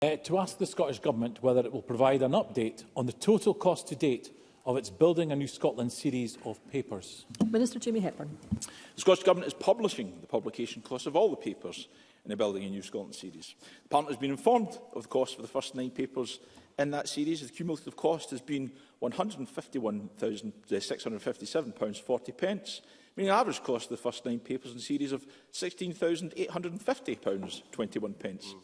To ask the Scottish Government whether it will provide an update on the total cost to date of its Building a New Scotland series of papers. Minister Jamie Hepburn. The Scottish Government is publishing the publication costs of all the papers in the Building a New Scotland series. The Parliament has been informed of the cost for the first 9 papers in that series. The cumulative cost has been £151,657.40, meaning an average cost of the first 9 papers in the series of £16,850.21.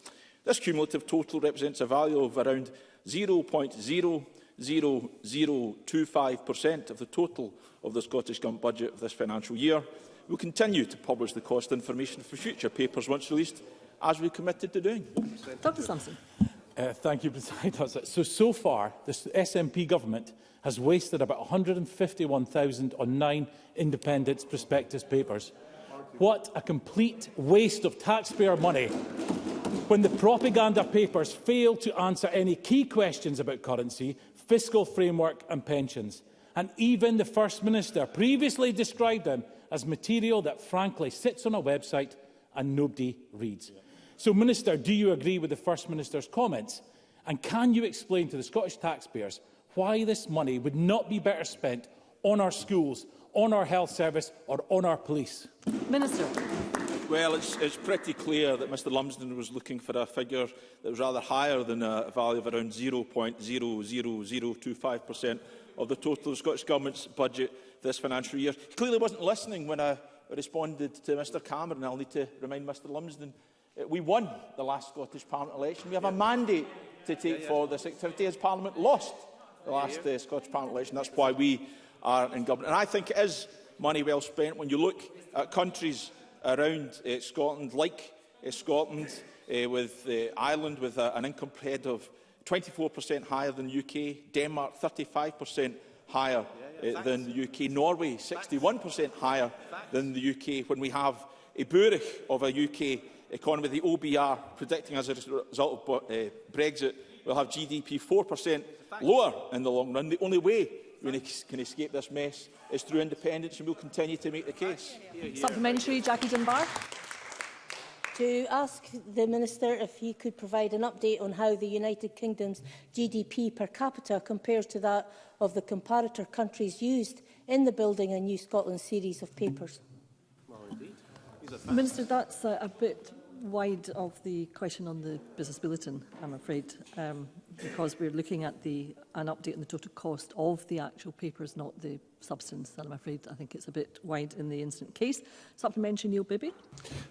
This cumulative total represents a value of around 0.00025% of the total of the Scottish Government budget of this financial year. We will continue to publish the cost information for future papers once released, as we committed to doing. Dr Sampson. Thank you, President Officer. So far, the SNP government has wasted about £151,000 on 9 independence prospectus papers. What a complete waste of taxpayer money when the propaganda papers fail to answer any key questions about currency, fiscal framework and pensions. And even the First Minister previously described them as material that frankly sits on a website and nobody reads. So, Minister, do you agree with the First Minister's comments? And can you explain to the Scottish taxpayers why this money would not be better spent on our schools, on our health service or on our police? Minister. Well, it's pretty clear that Mr Lumsden was looking for a figure that was rather higher than a value of around 0.00025% of the total of the Scottish Government's budget this financial year. He clearly wasn't listening when I responded to Mr Cameron. I'll need to remind Mr Lumsden we won the last Scottish Parliament election. We have a mandate to take forward this activity as Parliament lost the last Scottish Parliament election. That's why we are in government. And I think it is money well spent when you look at countries around Scotland, like Scotland, with Ireland with an income per head of 24% higher than the UK, Denmark 35% higher than the UK, Norway 61% higher than the UK, when we have a bourich of a UK economy. The OBR predicting as a result of Brexit will have GDP 4% lower in the long run. The only way we can escape this mess is through independence, and we will continue to make the case. Supplementary, Jackie Dunbar. To ask the Minister if he could provide an update on how the United Kingdom's GDP per capita compares to that of the comparator countries used in the Building a New Scotland series of papers. Minister, that's a bit wide of the question on the Business Bulletin, I'm afraid, because we're looking at an update on the total cost of the actual papers, not the substance. And I'm afraid I think it's a bit wide in the instant case. Supplementary, Neil Bibby.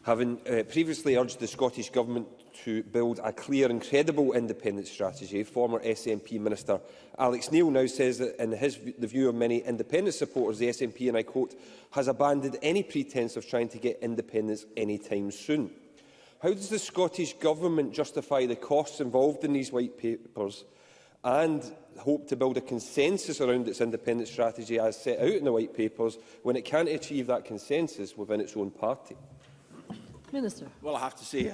Having previously urged the Scottish Government to build a clear and credible independence strategy, former SNP Minister Alex Neil now says that, in the view of many independence supporters, the SNP, and I quote, has abandoned any pretence of trying to get independence anytime soon. How does the Scottish Government justify the costs involved in these white papers and hope to build a consensus around its independence strategy as set out in the white papers when it can't achieve that consensus within its own party? Minister. Well, I have to say,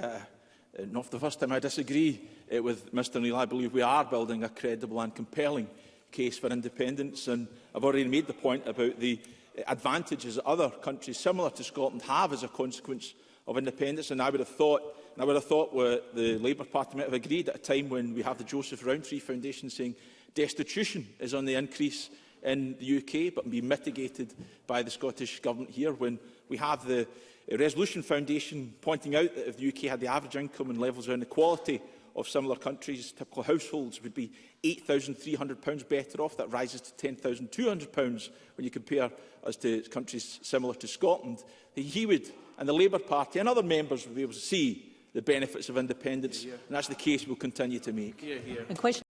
not for the first time I disagree with Mr Neil. I believe we are building a credible and compelling case for independence, and I've already made the point about the advantages that other countries similar to Scotland have as a consequence of independence. And I would have thought the Labour Party might have agreed at a time when we have the Joseph Rowntree Foundation saying destitution is on the increase in the UK, but be mitigated by the Scottish Government here, when we have the Resolution Foundation pointing out that if the UK had the average income and levels of inequality of similar countries, typical households would be £8,300 better off. That rises to £10,200 when you compare us to countries similar to Scotland. He would, and the Labour Party and other members would be able to see the benefits of independence, and that's the case we will continue to make. And question